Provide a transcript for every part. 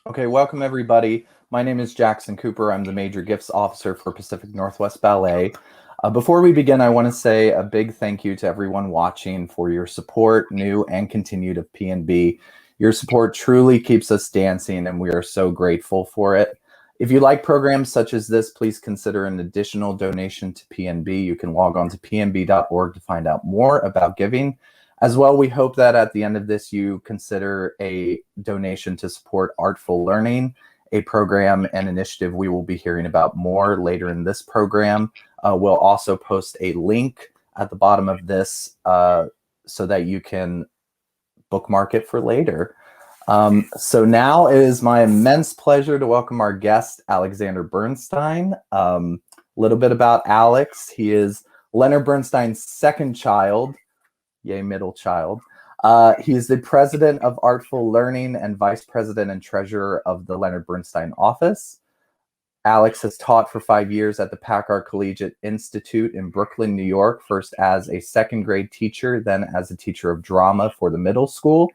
Okay, welcome everybody. My name is Jackson Cooper. I'm the Major Gifts Officer for Pacific Northwest Ballet. Before we begin, I want to say a big thank you to everyone watching for your support, new and continued, of PNB. Your support truly keeps us dancing, and we are so grateful for it. If you like programs such as this, please consider an additional donation to PNB. You can log on to pnb.org to find out more about giving. As well, we hope that at the end of this, you consider a donation to support Artful Learning, a program and initiative we will be hearing about more later in this program. We'll also post a link at the bottom of this so that you can bookmark it for later. So now it is my immense pleasure to welcome our guest, Alexander Bernstein. A little bit about Alex. He is Leonard Bernstein's second child. Yay, middle child. He is the president of Artful Learning and vice president and treasurer of the Leonard Bernstein office. Alex has taught for 5 years at the Packard Collegiate Institute in Brooklyn, New York, first as a second grade teacher, then as a teacher of drama for the middle school.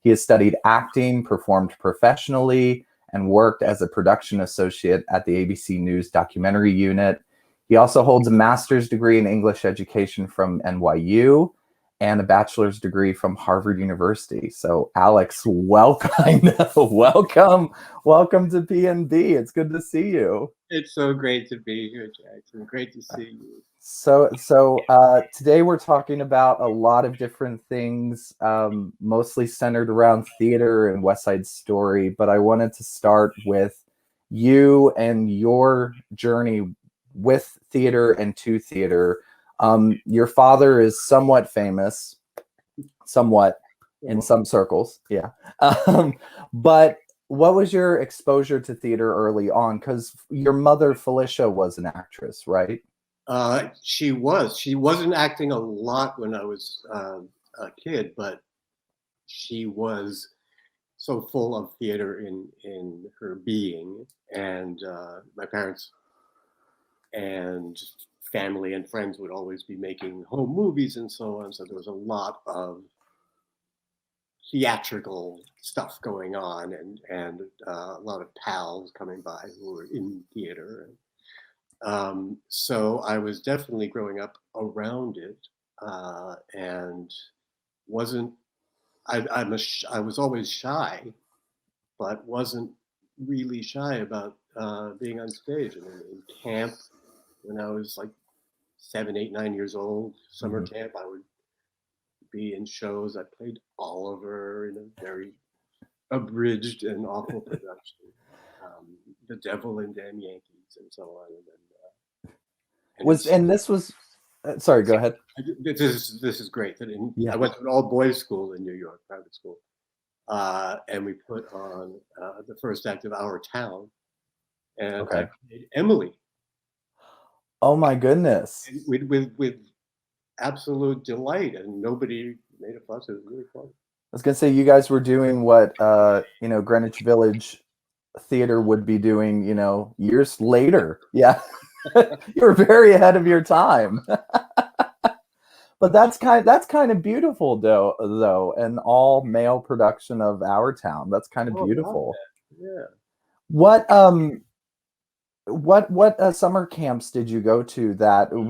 He has studied acting, performed professionally, and worked as a production associate at the ABC News documentary unit. He also holds a master's degree in English education from NYU and a bachelor's degree from Harvard University. So Alex, welcome, welcome to PNB. It's good to see you. It's so great to be here, Jackson. Great to see you. So today we're talking about a lot of different things, mostly centered around theater and West Side Story. But I wanted to start with you and your journey with theater and to theater. Your father is somewhat famous, somewhat in some circles, yeah. But what was your exposure to theater early on? Because your mother, Felicia, was an actress, right? She was. She wasn't acting a lot when I was a kid, but she was so full of theater in her being. And my parents and family and friends would always be making home movies and so on. So there was a lot of theatrical stuff going on, and a lot of pals coming by who were in theater. So I was definitely growing up around it, and wasn't. I was always shy, but wasn't really shy about being on stage. I mean, in camp, when I was like 7, 8, 9 years old, summer camp, I would be in shows. I played Oliver in a very abridged and awful production, The Devil and Damn Yankees, and so on. And this was sorry, go ahead. This is great. Yeah. I went to an all boys school in New York, private school, and we put on the first act of Our Town, and Okay. I played Emily. Oh my goodness. With absolute delight, and nobody made a fuss. It was really fun. I was gonna say you guys were doing what Greenwich Village Theater would be doing, years later. Yeah. You were very ahead of your time. But that's kind of beautiful though, an all male production of Our Town. That's kind of beautiful. Yeah. What summer camps did you go to?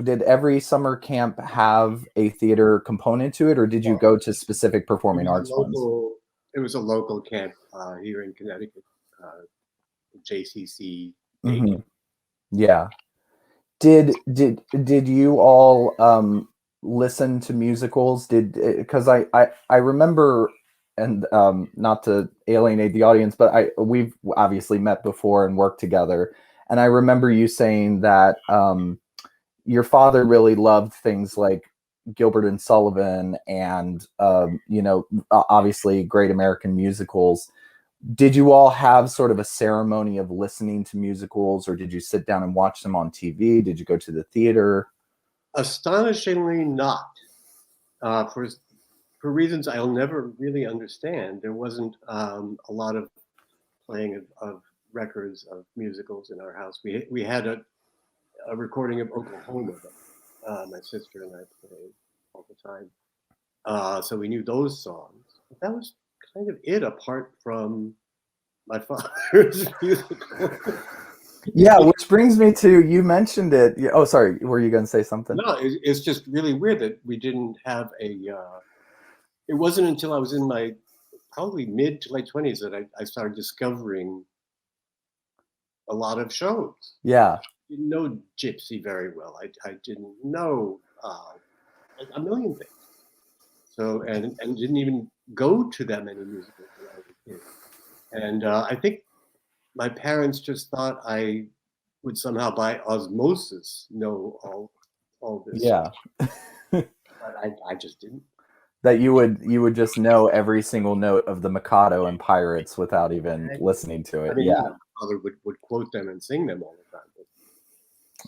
Did every summer camp have a theater component to it, or did you go to specific performing arts ones? It was a local camp here in Connecticut, JCC. Mm-hmm. Yeah. Did you all listen to musicals? Because I remember, and not to alienate the audience, but we've obviously met before and worked together, and I remember you saying that your father really loved things like Gilbert and Sullivan and obviously great American musicals. Did you all have sort of a ceremony of listening to musicals, or did you sit down and watch them on TV? Did you go to the theater? Astonishingly not. For reasons I'll never really understand, there wasn't a lot of playing of records of musicals in our house. We had a recording of Oklahoma that my sister and I played all the time. So we knew those songs. But that was kind of it, apart from my father's musical. Yeah, which brings me to, you mentioned it. Oh, sorry, were you going to say something? No, it's just really weird that we didn't have a. It wasn't until I was in my probably mid to late 20s that I started discovering a lot of shows. Yeah. I didn't know Gypsy very well. I didn't know a million things. So and didn't even go to that many musicals when I was a kid. And I think my parents just thought I would somehow by osmosis know all this Yeah. stuff. But I just didn't. That you would just know every single note of the Mikado and Pirates without even listening to it. I mean, Yeah. my father would quote them and sing them all the time.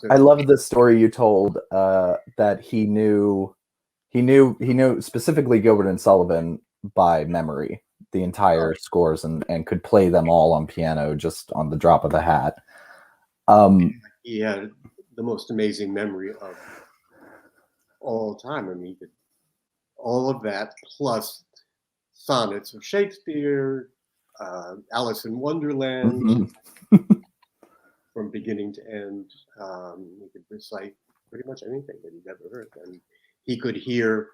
I love the story you told that he knew specifically Gilbert and Sullivan by memory, the entire scores, and could play them all on piano just on the drop of a hat. He had the most amazing memory of all time. I mean, all of that plus sonnets of Shakespeare, Alice in Wonderland, from beginning to end. He could recite pretty much anything that he'd ever heard, and he could hear.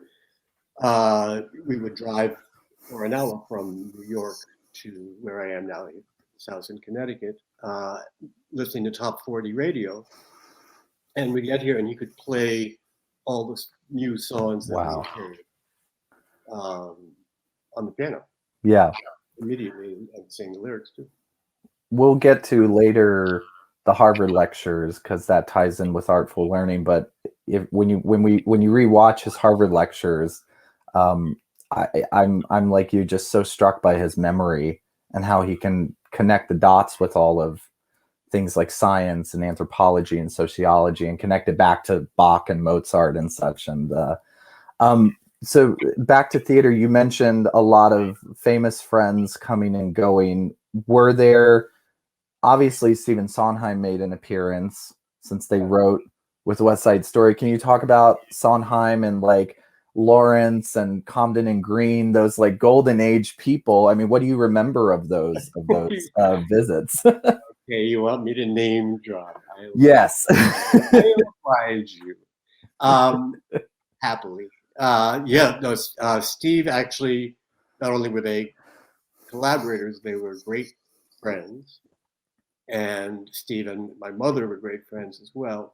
We would drive for an hour from New York to where I am now, this house in Connecticut, listening to top 40 radio, and we'd get here and he could play all the new songs that Wow. we heard on the piano. Yeah. Immediately, and sing the lyrics too. We'll get to later the Harvard lectures because that ties in with artful learning. But when you rewatch his Harvard lectures, I'm like you, just so struck by his memory and how he can connect the dots with all of things like science and anthropology and sociology and connect it back to Bach and Mozart and such. And so back to theater, you mentioned a lot of famous friends coming and going. Were there, obviously Stephen Sondheim made an appearance since they wrote with West Side Story. Can you talk about Sondheim and like Lawrence and Comden and Green, those like golden age people? I mean, what do you remember of those visits? Okay, you want me to name drop? Yes. I oblige you. Happily. Yeah, no, Steve actually, not only were they collaborators, they were great friends. And Steve and my mother were great friends as well.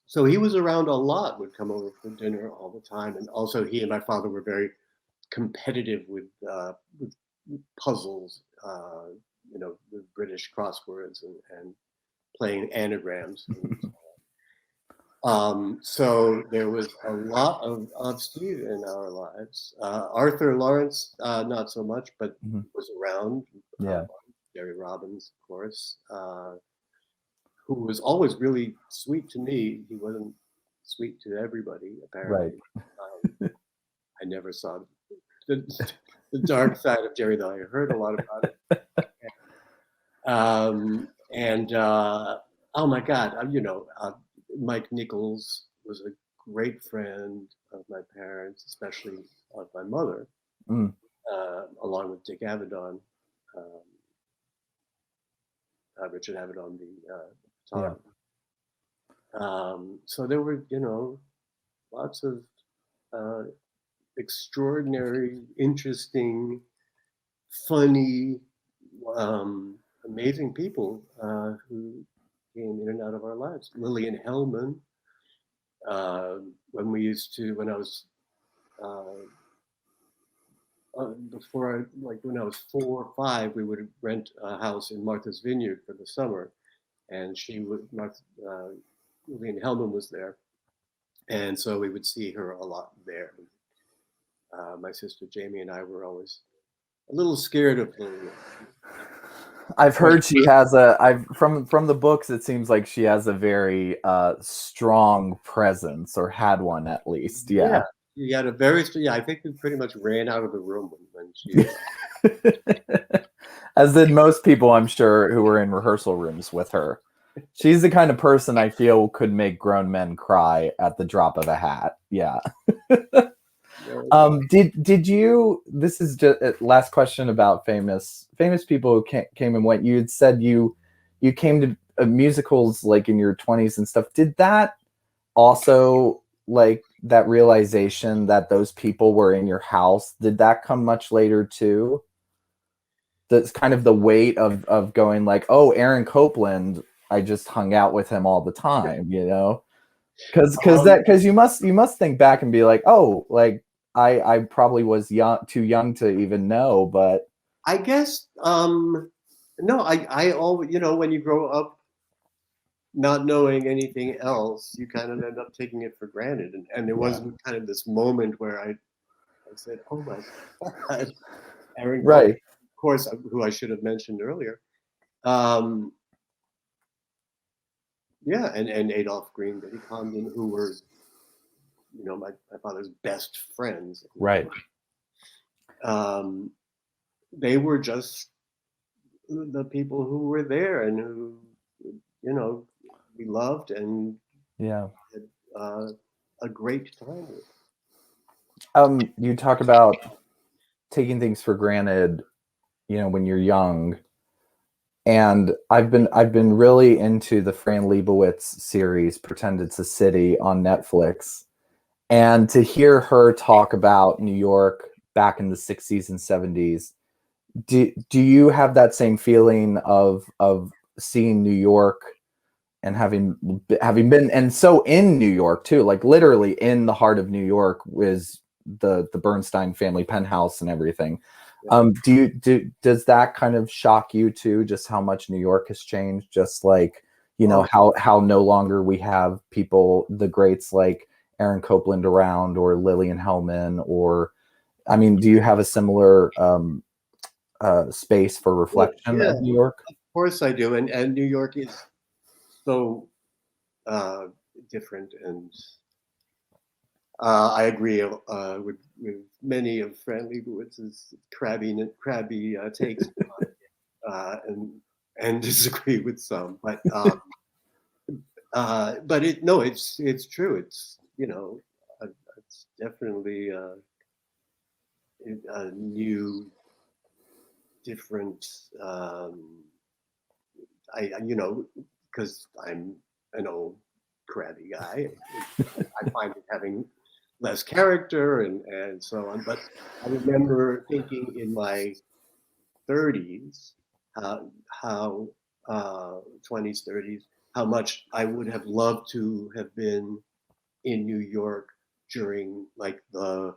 So he was around a lot, would come over for dinner all the time. And also he and my father were very competitive with puzzles, with British crosswords and playing anagrams. So there was a lot of Steve in our lives. Arthur Lawrence, not so much, but was around. Yeah. Jerry Robbins, of course, who was always really sweet to me. He wasn't sweet to everybody, apparently. Right. I never saw the dark side of Jerry, though I heard a lot about it. Oh my God, Mike Nichols was a great friend of my parents, especially of my mother, along with Dick Avedon, Richard Avedon, the photographer. So there were, lots of extraordinary, interesting, funny, amazing people who came in and out of our lives. Lillian Hellman, when I was when I was 4 or 5, we would rent a house in Martha's Vineyard for the summer, and Lillian Hellman was there, and so we would see her a lot there. My sister Jamie and I were always a little scared of Lillian. I've heard she has from the books, it seems like she has a very strong presence, or had one at least. Yeah. She had a very I think we pretty much ran out of the room when she as did most people, I'm sure, who were in rehearsal rooms with her. She's the kind of person I feel could make grown men cry at the drop of a hat. Yeah. Did you? This is just last question about famous people who came and went. You had said you came to musicals like in your 20s and stuff. Did that also, like, that realization that those people were in your house? Did that come much later too? That's kind of the weight of going like, oh, Aaron Copland, I just hung out with him all the time, you know? Because you must think back and be like, oh, like I probably was too young to even know, but I guess no, I always, when you grow up not knowing anything else, you kind of end up taking it for granted. And there wasn't kind of this moment where I said, "Oh my God, Aaron Cole," right, of course, who I should have mentioned earlier. Um, yeah, and Adolph Green, Betty Comden, who were, my father's best friends. right. Um, they were just the people who were there and who, we loved and Yeah. had a great time with. You talk about taking things for granted, when you're young. And I've been really into the Fran Lebowitz series, Pretend It's a City, on Netflix. And to hear her talk about New York back in the 60s and 70s, do you have that same feeling of seeing New York and having been, and so in New York too, like literally in the heart of New York was the Bernstein family penthouse and everything. Yeah. Does that kind of shock you too, just how much New York has changed? Just like, how no longer we have people, the greats like Aaron Copland around, or Lillian Hellman, or, I mean, do you have a similar space for reflection Yeah, of New York? of course I do. And New York is so different. And I agree with many of Fran Leibowiz's crabby takes, and disagree with some. But it's true. It's definitely a new, different. Because I'm an old crabby guy, I find it having less character and so on. But I remember thinking in my 30s, how 20s, 30s, how much I would have loved to have been in New York during like the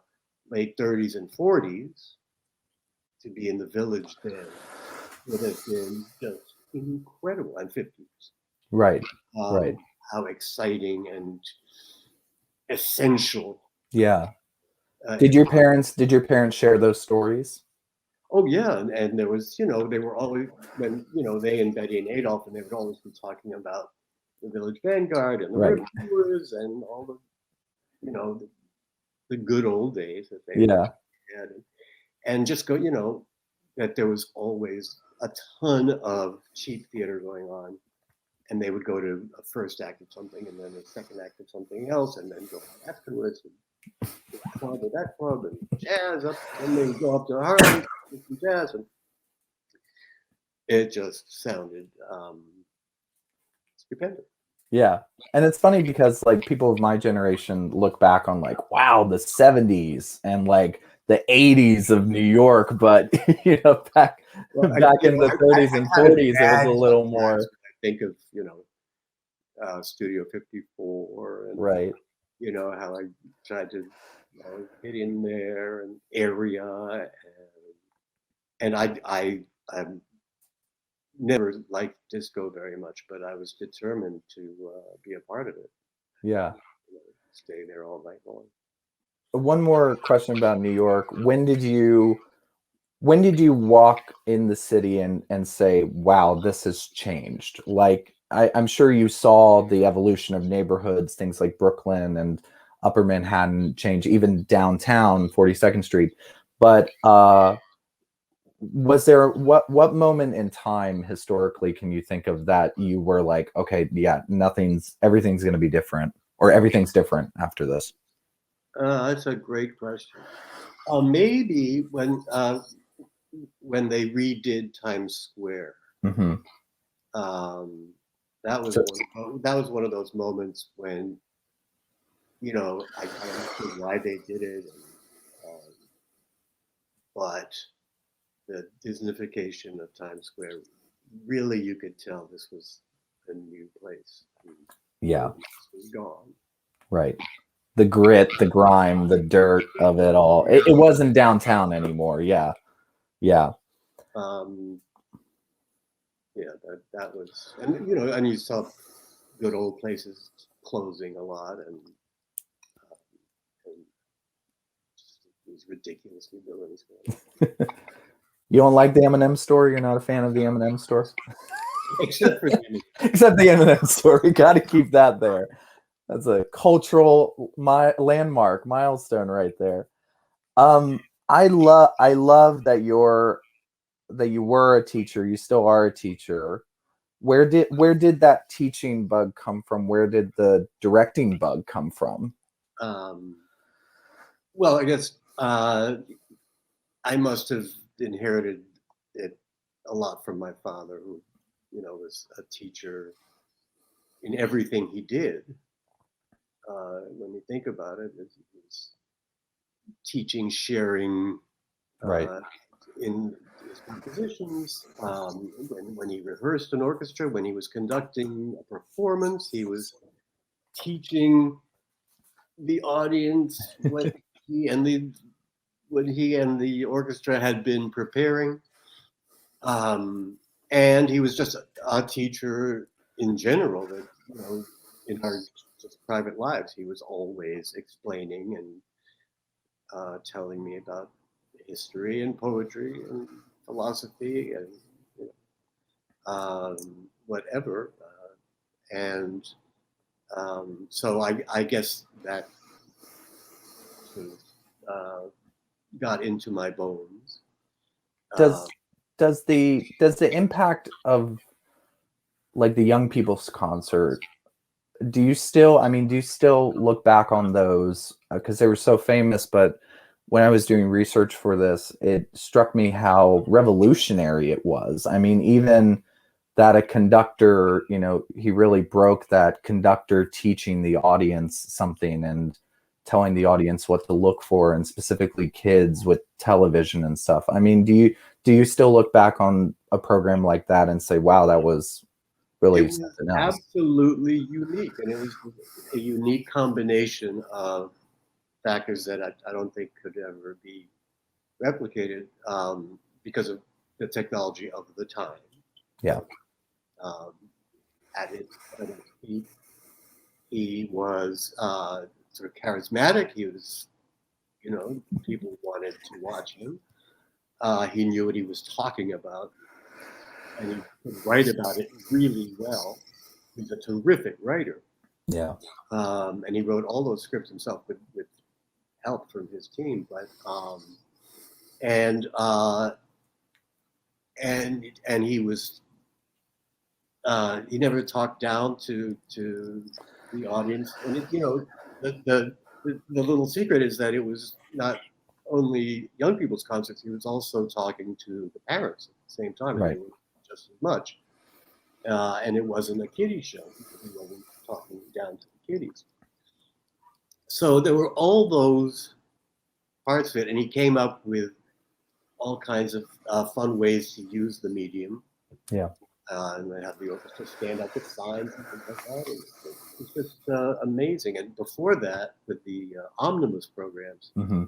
late 30s and 40s, to be in the Village then would have been just incredible. And 50s. Right. Right. How exciting and essential. Yeah. Did your parents share those stories? Oh yeah, and there was, they were always, when, they and Betty and Adolph, and they would always be talking about the Village Vanguard and the Right. reviewers and all the, the good old days that they Yeah. had, and just go, that there was always a ton of cheap theater going on, and they would go to a first act of something and then a second act of something else, and then go afterwards and club or that club and jazz up, and then go up to Harlem and jazz, and it just sounded stupendous. Yeah. And it's funny because like people of my generation look back on like, wow, the 70s and like the 80s of New York, but back in the 30s and 40s, it was a little more. I think of Studio 54 and right. How I tried to get in there, and area, and I'm never liked disco very much, but I was determined to be a part of it. Yeah. Stay there all night long. One more question about New York. When did you walk in the city and say, wow, this has changed? Like, I'm sure you saw the evolution of neighborhoods, things like Brooklyn and Upper Manhattan change, even downtown 42nd Street. But was there, what moment in time historically can you think of that you were like, okay, yeah, everything's going to be different, or everything's different after this? That's a great question. Maybe when they redid Times Square, Hmm. um, that was So, one of those moments when I understood why they did it, but the Disneyfication of Times Square, really, you could tell this was a new place. The yeah, old was gone. right. The grit, the grime, the dirt of it all. It wasn't downtown anymore. Yeah, yeah, Um, yeah, that was, and you saw good old places closing a lot, and just these ridiculous new buildings going up. You don't like the M&M store? You're not a fan of the M&M store? Except for the Except the M&M store. We got to keep that there. That's a cultural landmark milestone right there. I love that you were a teacher. You still are a teacher. Where did that teaching bug come from? Where did the directing bug come from? um, well, I guess I must have inherited it a lot from my father, who was a teacher in everything he did. When you think about it, it's teaching, sharing Right. in his compositions. When he rehearsed an orchestra, when he was conducting a performance, he was teaching the audience what he and the orchestra had been preparing. Um, and he was just a teacher in general. That in our just private lives, he was always explaining and telling me about history and poetry and philosophy and whatever. And so I guess that sort of got into my bones. Uh, Does the impact of like the young people's concert, do you still look back on those because they were so famous, but when I was doing research for this, it struck me how revolutionary it was. I mean, even that a conductor, he really broke that conductor teaching the audience something and telling the audience what to look for, and specifically kids with television and stuff. I mean, do you still look back on a program like that and say, wow, that was it really was something else? absolutely unique, and it was a unique combination of factors that I don't think could ever be replicated because of the technology of the time. Yeah. Um, at its peak, he was sort of charismatic. He was, people wanted to watch him. He knew what he was talking about, and he could write about it really well. He's a terrific writer, Yeah. and he wrote all those scripts himself with help from his team. But and and he never talked down to the audience. And the little secret is that it was not only young people's concerts. He was also talking to the parents at the same time, and they Right. were just as much. And it wasn't a kiddie show because he wasn't talking down to the kiddies. So there were all those parts of it, and he came up with all kinds of fun ways to use the medium. Yeah. And they have the orchestra stand up with signs and things like that. And it's just amazing. And before that, with the omnibus programs, Hmm.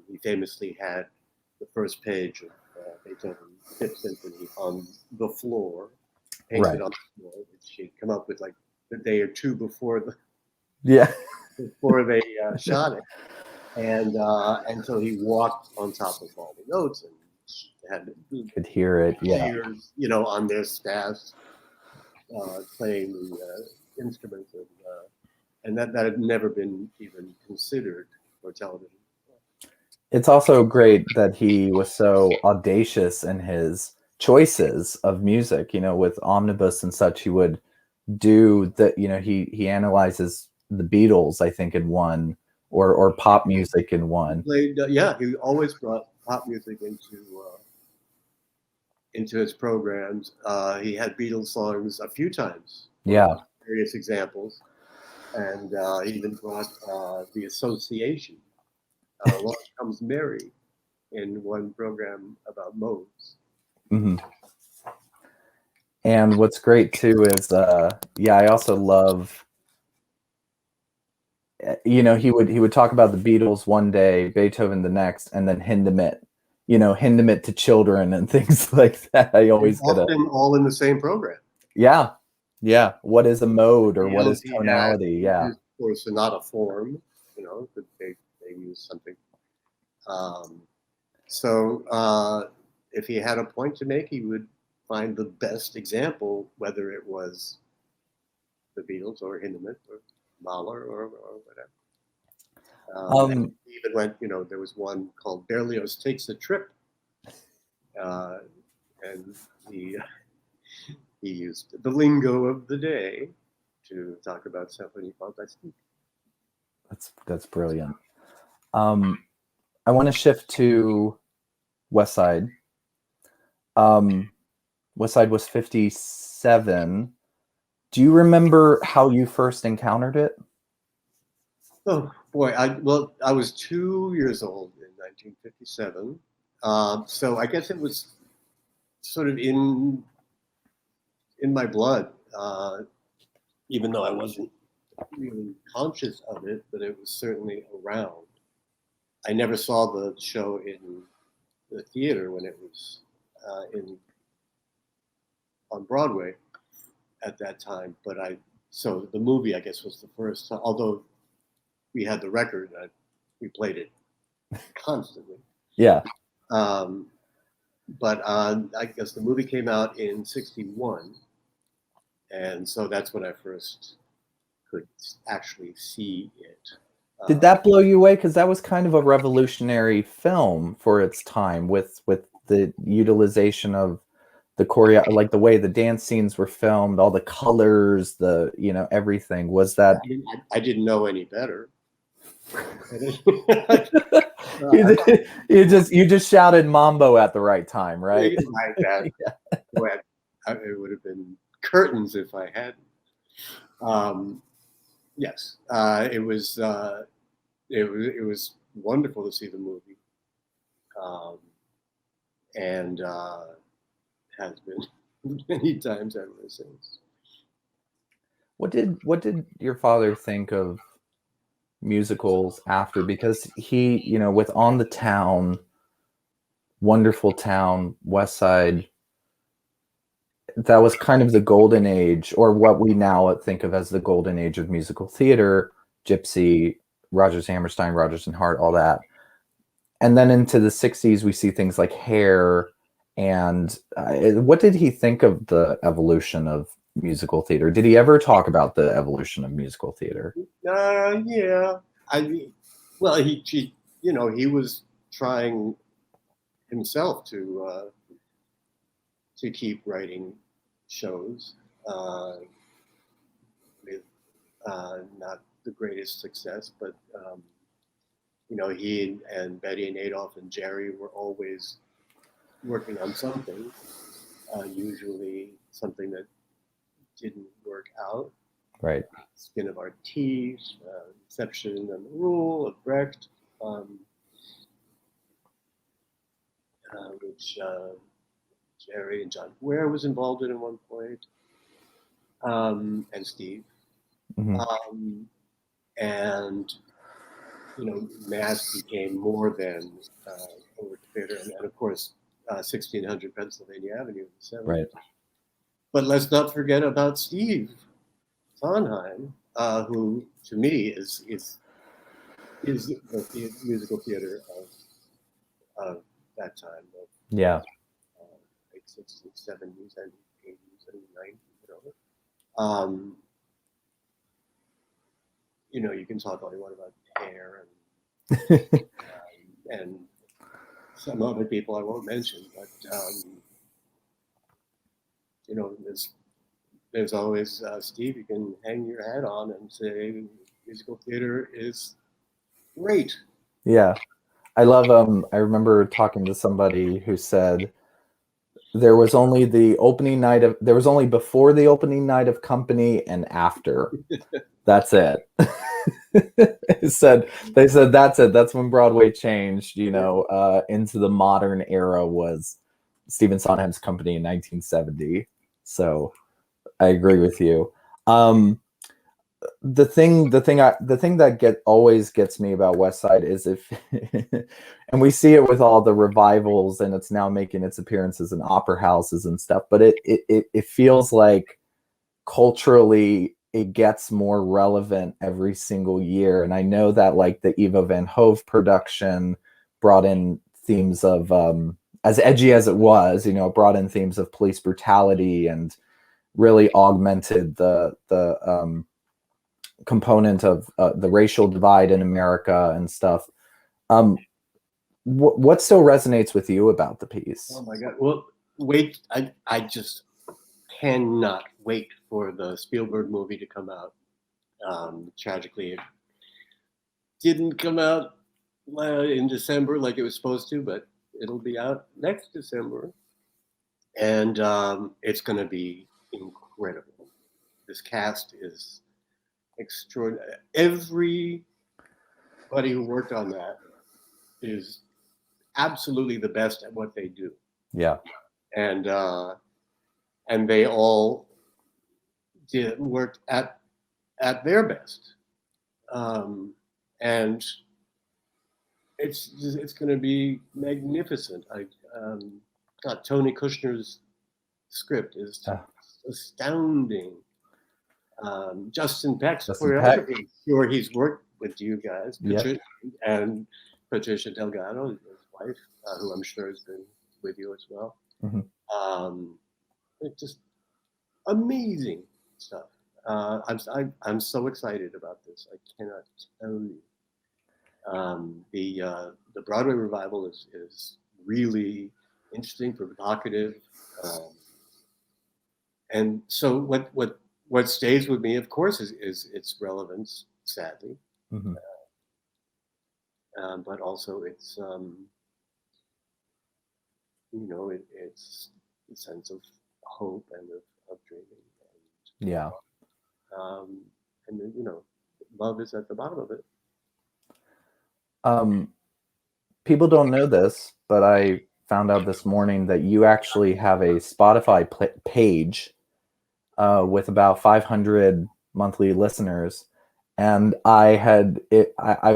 he famously had the first page of Beethoven's Fifth Symphony on the floor, Right. pasted on the floor, which he'd come up with like the day or two Yeah. before they shot it. And so he walked on top of all the notes and had Could hear it. Yeah. players, on their staffs playing the instruments, and that had never been even considered for television. It's also great that he was so audacious in his choices of music, with omnibus and such. He would do he analyzes the Beatles, I think, in one or pop music in one. Played, yeah, he always brought pop music into his programs. He had Beatles songs a few times, Yeah. various examples, and he even brought the Association, Long Comes Mary, in one program about modes. Hmm. And what's great too is, yeah, I also love, he would talk about the Beatles one day, Beethoven the next, and then Hindemith, Hindemith to children and things like that. I And always get often all in the same program. yeah, yeah. What is a mode or what is He had tonality? Yeah. for sonata form, that they use something. Um, so if he had a point to make, he would find the best example, whether it was the Beatles or Hindemith or Mahler or whatever. And he even went, there was one called Berlioz Takes a Trip, and he used the lingo of the day to talk about Symphony Fantastique. That's brilliant. I want to shift to West Side. West Side was 57. Do you remember how you first encountered it? Oh boy, I was 2 years old in 1957, so I guess it was sort of in my blood, even though I wasn't really conscious of it, but it was certainly around. I never saw the show in the theater when it was in on Broadway at that time, but so the movie I guess was the first time, although we had the record, we played it constantly. Yeah. But I guess the movie came out in '61, and so that's when I first could actually see it. Did that blow you away? Because that was kind of a revolutionary film for its time, with the utilization of the choreo, like the way the dance scenes were filmed, all the colors, everything. Was that I didn't know any better. you just shouted Mambo at the right time, right? Like that. Yeah. Boy, it would have been curtains if I hadn't. Yes, it was wonderful to see the movie, and has been many times ever since. What did your father think of musicals after? Because he, with On the Town, Wonderful Town, West Side, that was kind of the golden age, or what we now think of as the golden age of musical theater, Gypsy, Rodgers Hammerstein, Rodgers and Hart, all that. And then into the 60s, we see things like Hair. And what did he think of the evolution of musical theater? Did he ever talk about the evolution of musical theater? Yeah. Well, he was trying himself to keep writing shows with not the greatest success, but he and Betty and Adolph and Jerry were always working on something, usually something that didn't work out. Right. Skin of Our Teeth, Exception and the Rule of Brecht, which Jerry and John Ware was involved in at one point, and Steve. Mm-hmm. And Mass became more than Old Theater, and of course, 1600 Pennsylvania Avenue in the 70s. Right. But let's not forget about Steve Sondheim, who to me is the musical theater of that time. Yeah. Late 60s, 70s, and 80s, and 90s. You can talk all you want about Hair and some other people I won't mention, but there's always Steve you can hang your hat on and say musical theater is Great. Yeah. I love I remember talking to somebody who said there was only before the opening night of Company and after. That's it. They said that's it. That's when Broadway changed, into the modern era was Stephen Sondheim's Company in 1970. So I agree with you. The thing that always gets me about West Side is if and we see it with all the revivals, and it's now making its appearances in opera houses and stuff, but it feels like culturally it gets more relevant every single year. And I know that like the Eva Van Hove production brought in themes of as edgy as it was, brought in themes of police brutality and really augmented the component of the racial divide in America and stuff. What still resonates with you about the piece? Oh my God. Well, wait, I just cannot wait for the Spielberg movie to come out. Tragically, it didn't come out in December like it was supposed to, but it'll be out next December. And it's going to be incredible. This cast is extraordinary. Everybody who worked on that is absolutely the best at what they do. Yeah. And they all worked at their best, and it's going to be magnificent. God, Tony Kushner's script is astounding. Justin Peck's choreography. I'm sure he's worked with you guys, and Patricia Delgado, his wife, who I'm sure has been with you as well. Mm-hmm. It's just amazing stuff. I'm so excited about this. I cannot tell you. The Broadway revival is really interesting, provocative, and so what stays with me, of course, is its relevance, sadly, mm-hmm. But also it's it's a sense of hope and of dreaming. And, yeah. And then, love is at the bottom of it. People don't know this, but I found out this morning that you actually have a Spotify page with about 500 monthly listeners. And I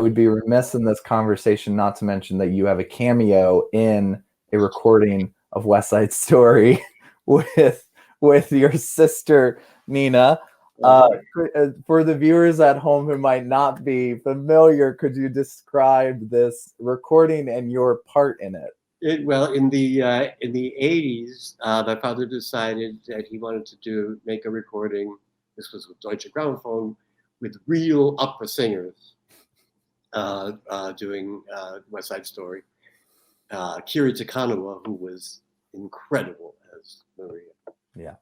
would be remiss in this conversation not to mention that you have a cameo in a recording of West Side Story with your sister Nina. For the viewers at home who might not be familiar, could you describe this recording and your part in it? Well, in the 80s, my father decided that he wanted to make a recording. This was with Deutsche Grammophon, with real opera singers doing West Side Story. Kiri Takanawa, who was incredible as Maria. Yeah.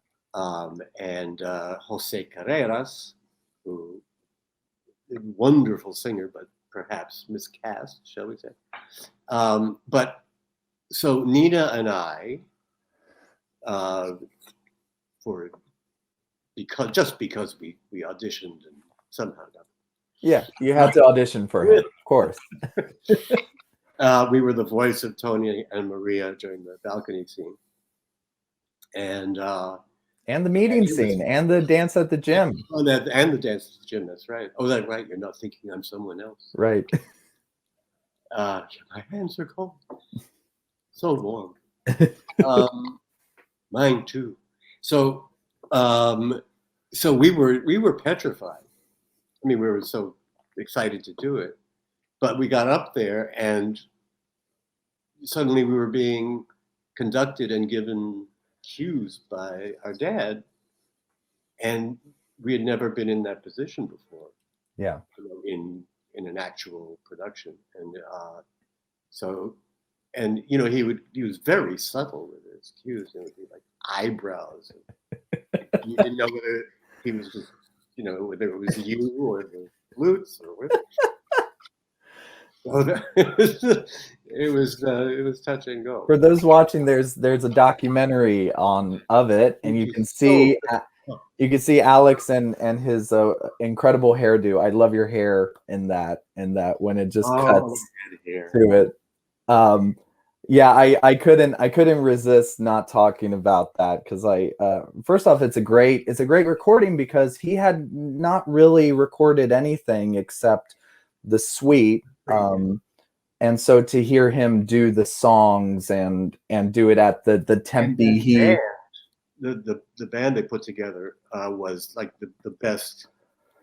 And Jose Carreras, who is a wonderful singer, but perhaps miscast, shall we say. But so Nina and I, because we auditioned and somehow got. Yeah, you had to audition for him, of course. We were the voice of Tony and Maria during the balcony scene, and the meeting scene, and the dance at the gym. Oh, and the dance at the gym. That's right. Oh, that's right. You're not thinking I'm someone else. Right. My hands are cold. So warm. Mine too. So we were petrified. I mean, we were so excited to do it, but we got up there and suddenly we were being conducted and given cues by our dad, and we had never been in that position before. Yeah. In an actual production, and and he was very subtle with his cues. It would be like eyebrows. And you didn't know whether he was just, whether it was you or the flutes or what. So it was touch and go. For those watching, there's a documentary on of it, and Which is so you can see Alex and his incredible hairdo. I love your hair in that when it just oh cuts man, here. to it. Um, yeah, I couldn't resist not talking about that because first off, it's a great recording because he had not really recorded anything except the suite. And so to hear him do the songs and do it at the And Tempe, that band, the band they put together was like the best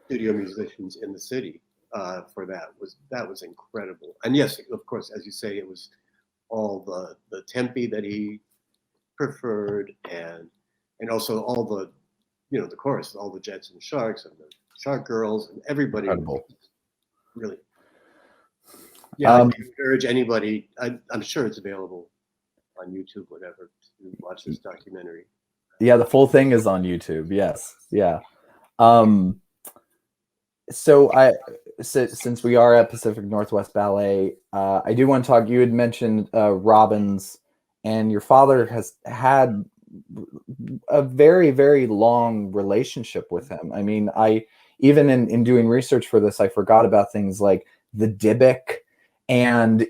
studio musicians in the city for that was incredible. And yes, of course, as you say, it was all the Tempe that he preferred, and also all the the chorus, all the Jets and Sharks and the Shark Girls and everybody was incredible. really yeah. I encourage anybody. I'm sure it's available on YouTube, whatever, to watch this documentary. Yeah, the full thing is on YouTube. Yes, yeah. Um, so since we are at Pacific Northwest Ballet, I do want to talk. You had mentioned Robbins, and your father has had a very, very long relationship with him. I mean, I even in doing research for this, I forgot about things like the Dybbuk, and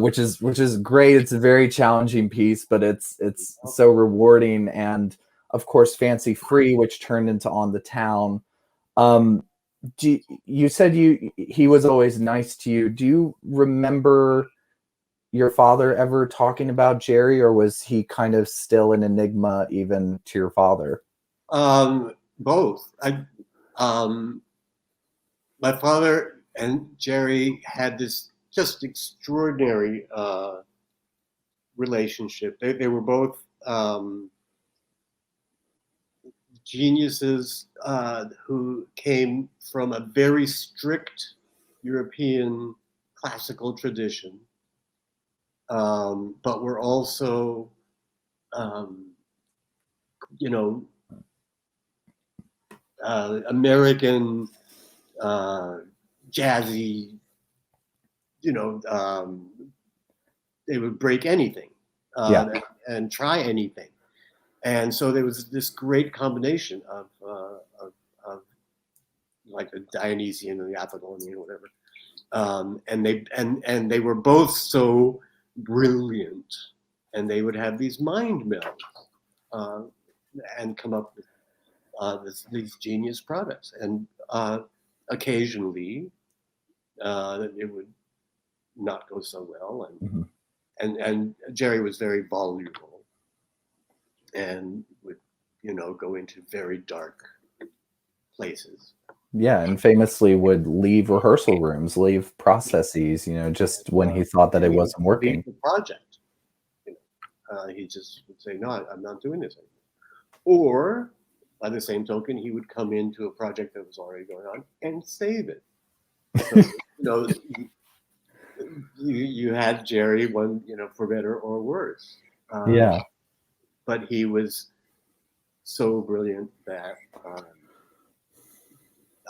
which is great. It's a very challenging piece, but it's so rewarding, and of course, Fancy Free, which turned into On the Town. Um, you said he was always nice to you. Do you remember your father ever talking about Jerry, or was he kind of still an enigma even to your father? Both. My father and Jerry had this just extraordinary relationship. They were both geniuses who came from a very strict European classical tradition, but were also, um, you know, American jazzy. You know, they would break anything Yeah, and try anything. And so there was this great combination of like the Dionysian and the Apollonian, or whatever. And they were both so brilliant, and they would have these mind melds uh, and come up with these genius products. And occasionally, it would not go so well, mm-hmm. and Jerry was very voluble and would go into very dark places. Yeah, and famously would leave rehearsal rooms, leave processes, just when he thought that And it he would wasn't working. leave the project. He just would say, "No, I'm not doing this anymore." Or, by the same token, he would come into a project that was already going on and save it. So, you had Jerry, one, for better or worse. Yeah, But he was so brilliant that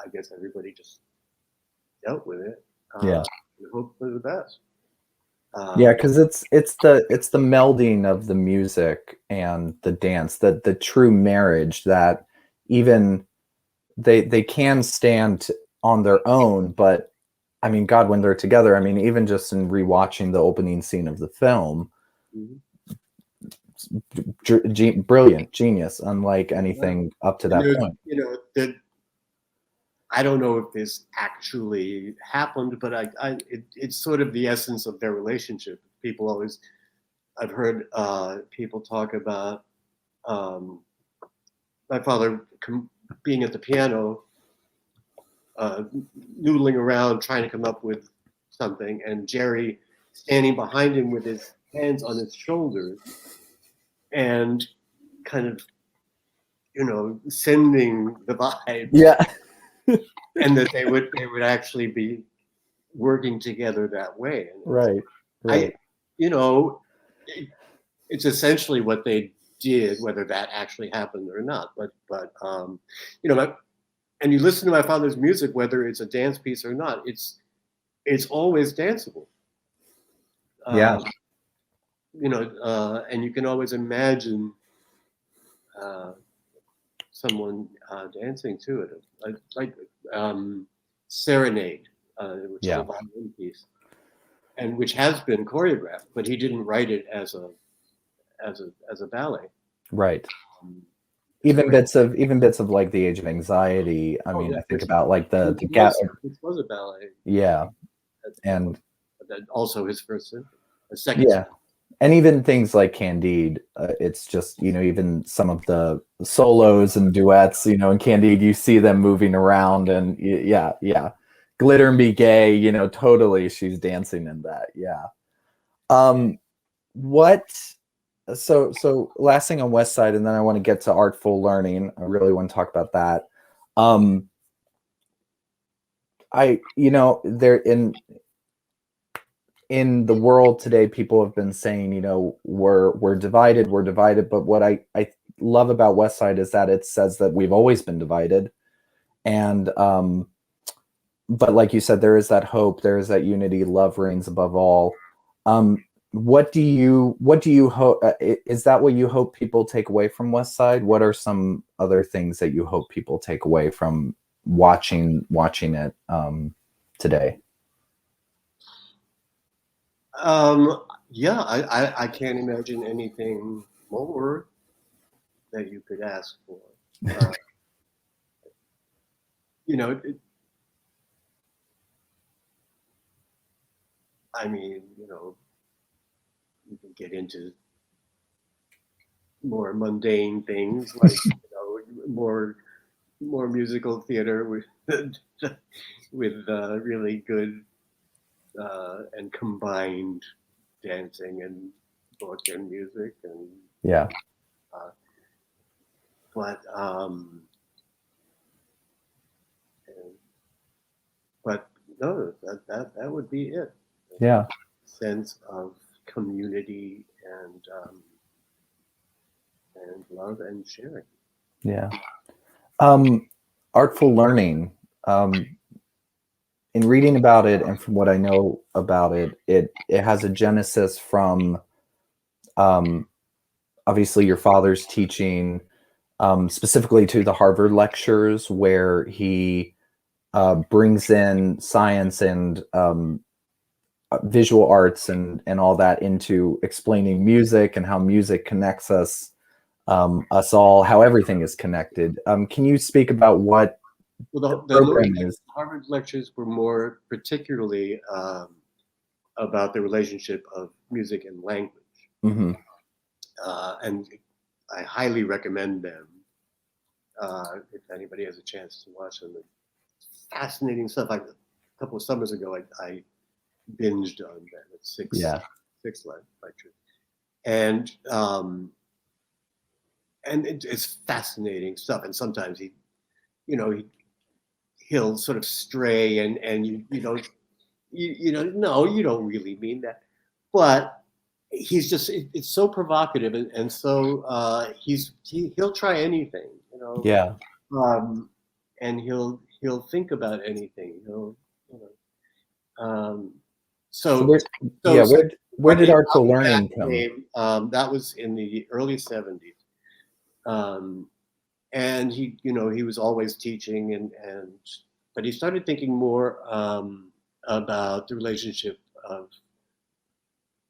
I guess everybody just dealt with it yeah. and hoped for the best. Yeah, because it's the melding of the music and the dance, the true marriage that even they can stand on their own, but I mean, God, when they're together, I mean, even just in rewatching the opening scene of the film, Mhm. brilliant, genius, unlike Yeah. anything up to And that there's, point. I don't know if this actually happened, but it's sort of the essence of their relationship. People always, I've heard people talk about um, my father being at the piano, uh, noodling around trying to come up with something, and Jerry standing behind him with his hands on his shoulders and kind of, sending the vibes, Yeah, and that they would actually be working together that way. And right, I, right. you know, it, it's essentially what they did, whether that actually happened or not. But you know, and you listen to my father's music, whether it's a dance piece or not, it's always danceable. Yeah. And you can always imagine uh, someone dancing to it, like Serenade, which is a Yeah. violin piece, and which has been choreographed, but he didn't write it as a ballet. Right. Um, it's a Even great. bits of like the Age of Anxiety. I Oh mean, yeah, I think about like the gap. which was a ballet. Yeah. That was And that also his first symphony, a second yeah. symphony. And even things like Candide, it's just, even some of the solos and duets, in Candide, you see them moving around and yeah, yeah. Glitter and Be Gay, totally she's dancing in that. Yeah. Um, what, so last thing on West Side, and then I want to get to Artful Learning. I really want to talk about that. There in the world today, people have been saying, we're divided. But what I love about West Side is that it says that we've always been divided. And but like you said, there is that hope, there is that unity, love reigns above all. What do you hope? Is that what you hope people take away from West Side? What are some other things that you hope people take away from watching it today? Yeah, I can't imagine anything more that you could ask for. Uh, it, I mean, you can get into more mundane things like more musical theater with with really good and combined dancing and book and music Yeah. uh, but and, but no, that would be it. Yeah. Sense of community and love and sharing. Yeah. Artful Learning. In reading about it and from what I know about it, it has a genesis from um, obviously your father's teaching, specifically to the Harvard lectures, where he brings in science and visual arts and all that into explaining music and how music connects us all, how everything is connected. Can you speak about what the Well, program is? Harvard lectures were more particularly about the relationship of music and language, Mm-hmm. and I highly recommend them if anybody has a chance to watch them. It's fascinating stuff. Like a couple of summers ago, I binged on them at Yeah. six lectures, and it's fascinating stuff. And sometimes he'll sort of stray, and you don't no, you don't really mean that, but he's just it's so provocative and so he'll try anything, Yeah. um, and he'll think about anything. You um, So so where, so yeah, so where when did Artful that Learning come? came, that was in the early '70s. Um, and he was always teaching and but he started thinking more about the relationship of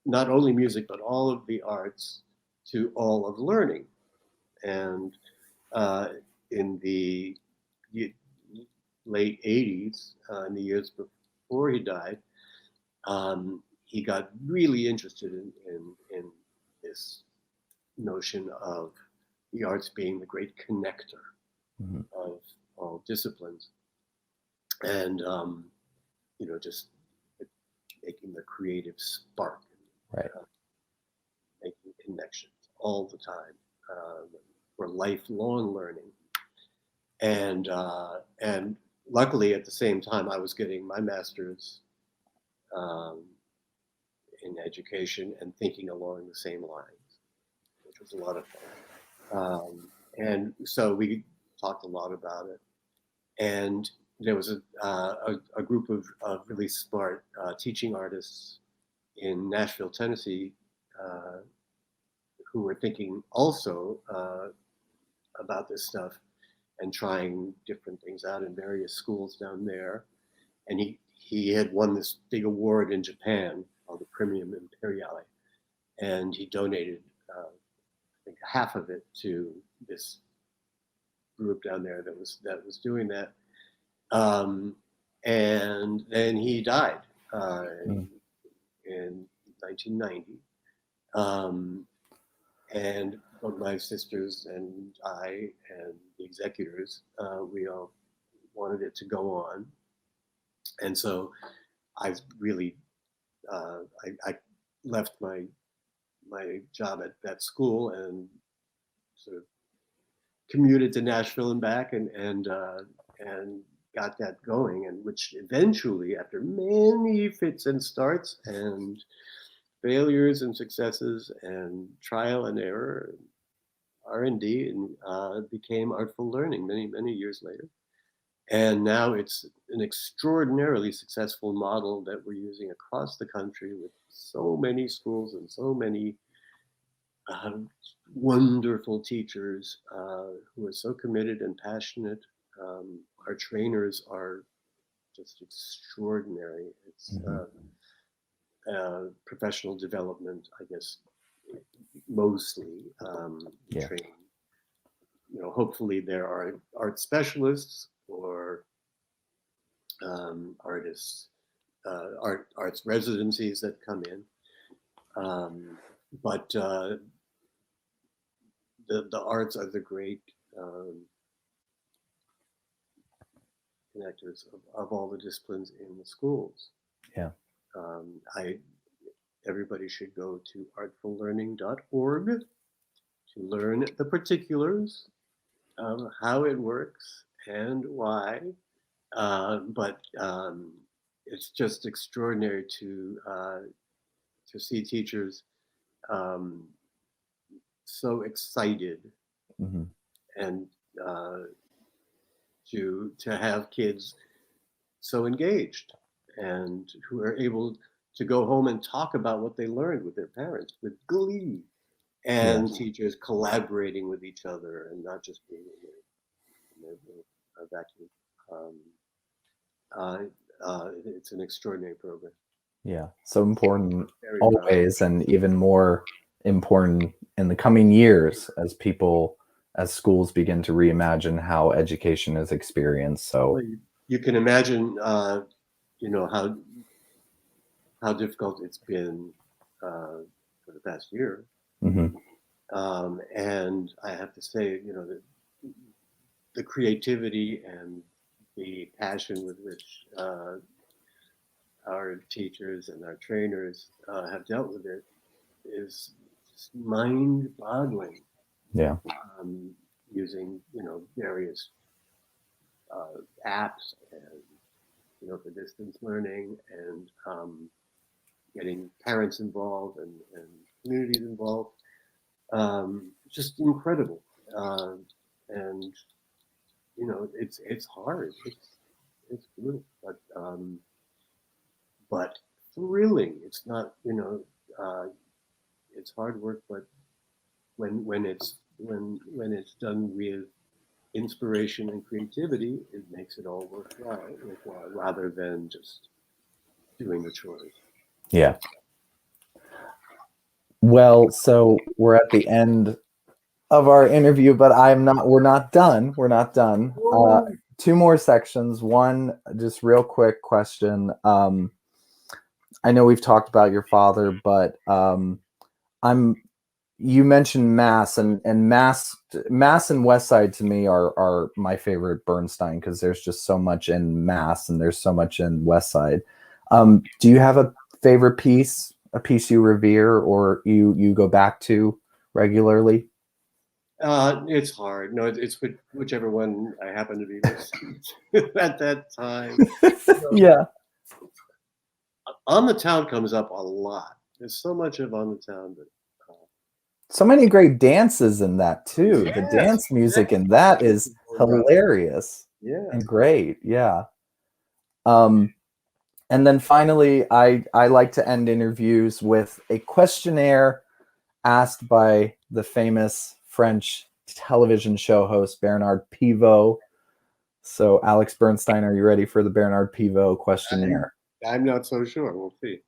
not only music but all of the arts to all of learning. And uh, in the late '80s, in the years before he died, he got really interested in this notion of the arts being the great connector Mhm. of all disciplines, and just making the creative spark, Right. uh, making connections all the time for lifelong learning. And luckily, at the same time, I was getting my master's um, in education and thinking along the same lines, which was a lot of fun. And so we talked a lot about it. And there was a group of really smart teaching artists in Nashville, Tennessee, who were thinking also about this stuff and trying different things out in various schools down there. And he had won this big award in Japan called the Premium Imperiale, and he donated I think half of it to this group down there that was doing that. And then he died in 1990. And both my sisters and I and the executors, we all wanted it to go on. And so I really, I left my job at that school and sort of commuted to Nashville and back and got that going, and which eventually, after many fits and starts and failures and successes and trial and error, R&D, and became Artful Learning many years later. And now it's an extraordinarily successful model that we're using across the country with so many schools and so many wonderful teachers who are so committed and passionate. Our trainers are just extraordinary. It's professional development, I guess, mostly training. Hopefully there are art specialists or artists, arts residencies that come in, but the arts are the great connectors of all the disciplines in the schools. Yeah. Everybody should go to artfullearning.org to learn the particulars of how it works and why. But it's just extraordinary to see teachers so excited and to have kids so engaged and who are able to go home and talk about what they learned with their parents with glee, and teachers collaborating with each other and not just being in their vacuum. It's an extraordinary program. Yeah, so important always, and even more important in the coming years as schools begin to reimagine how education is experienced. So you can imagine, how difficult it's been for the past year. And I have to say, the creativity and the passion with which our teachers and our trainers have dealt with it is just mind-boggling. Yeah. Using various apps and for distance learning and getting parents involved and communities involved, just incredible. And it's hard. It's brutal, but thrilling. It's not it's hard work, but when it's done with inspiration and creativity, it makes it all worthwhile rather than just doing the chores. Yeah. Well, so we're at the end of our interview, but we're not done. We're not done. Two more sections. One, just real quick question. I know we've talked about your father, but you mentioned Mass, and Mass and West Side to me are my favorite Bernstein, because there's just so much in Mass and there's so much in West Side. Do you have a favorite piece, a piece you revere or you go back to regularly? It's hard. No, it's whichever one I happen to be listening at that time. Yeah. On the Town comes up a lot. There's so much of On the Town, but so many great dances in that too. Yes, the dance music in that is hilarious. Yeah. And great. Yeah. And then finally, I like to end interviews with a questionnaire asked by the famous French television show host Bernard Pivot. So, Alex Bernstein, are you ready for the Bernard Pivot questionnaire? I'm not so sure. We'll see.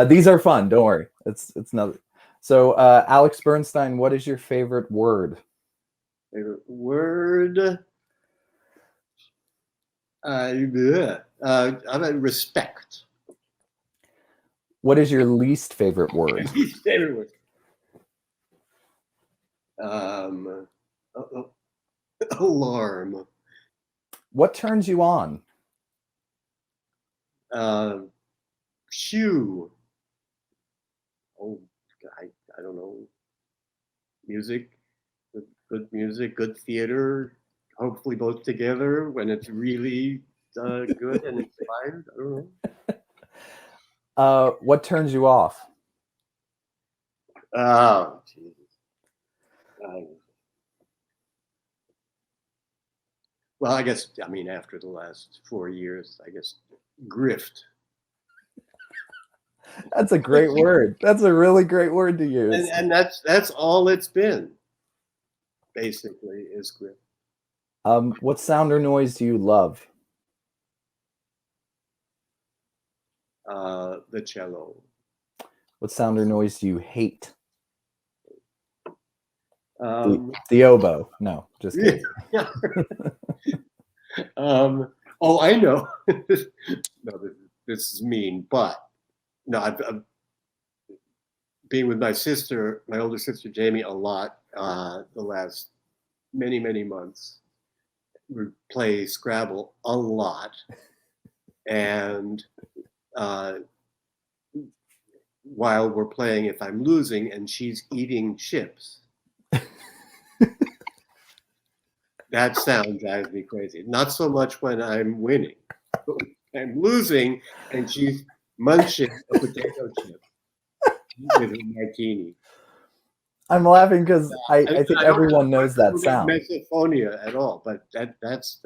These are fun. Don't worry. It's not. So, Alex Bernstein, what is your favorite word? Favorite word? I'm respect. What is your least favorite word? Least favorite word. Alarm. What turns you on? Shoe. Oh, I don't know. Music. Good music, good theater. Hopefully both together when it's really good and inspired. I don't know. What turns you off? Oh, Jesus. Well, I guess, I mean, after the last 4 years, I guess grift. That's a great word. That's a really great word to use. And that's all it's been, basically, is grift. What sound or noise do you love? The cello. What sound or noise do you hate? The oboe. No, just kidding. Yeah. Oh, I know. No, this is mean, but no, I've been with my sister, my older sister Jamie, a lot the last many months. We play Scrabble a lot, and while we're playing, if I'm losing and she's eating chips, that sound drives me crazy. Not so much when I'm winning. But when I'm losing and she's munching a potato chip with a martini. I'm laughing because I think everyone knows that sound. Misophonia at all, but that's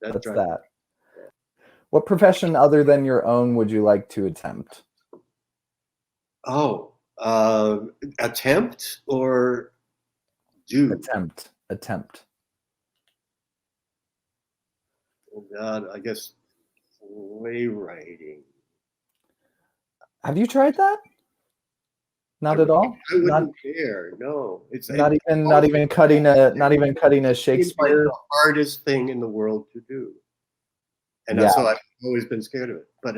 that. What profession other than your own would you like to attempt? Oh, attempt or do? Attempt. Oh God, I guess playwriting. Have you tried that? Not at all. I wouldn't care. No, it's not even cutting a Shakespeare. Like the hardest thing in the world to do, and so I've always been scared of it. But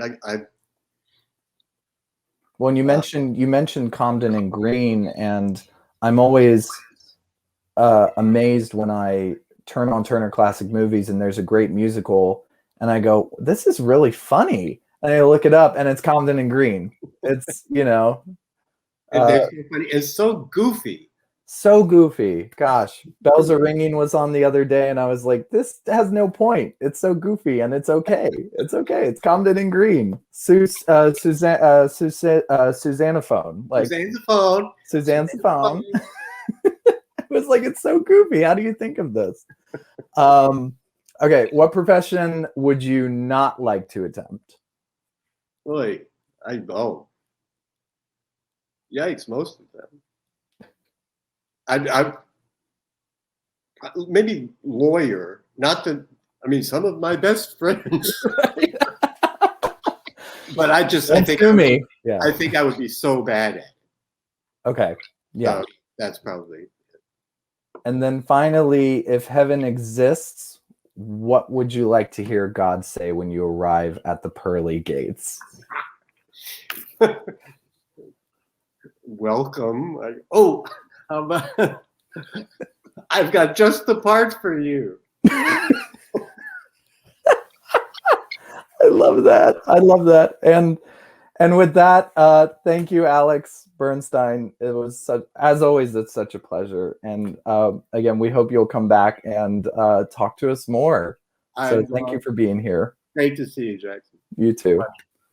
when you mentioned Comden and Green, and I'm always amazed when I turn on Turner Classic Movies and there's a great musical, and I go, "This is really funny," and I look it up, and it's Comden and Green. It's they're so funny. It's so goofy. So goofy. Gosh, Bells Are Ringing was on the other day, and I was like, this has no point. It's so goofy, and it's okay. It's okay. It's Comden and Green. Susannaphone. Like Suzanne's the phone. It was like, it's so goofy. How do you think of this? Okay, what profession would you not like to attempt? Boy, yikes, most of them. I maybe lawyer. Not that, I mean, some of my best friends. But I think I would be so bad at it. Okay. Yeah. So that's probably it. And then finally, if heaven exists, what would you like to hear God say when you arrive at the pearly gates? Welcome. How about I've got just the part for you. I love that. And with that, thank you, Alex Bernstein. It was as always, it's such a pleasure. And again, we hope you'll come back and talk to us more. So thank you for being here. Great to see you, Jackson. You too. Bye.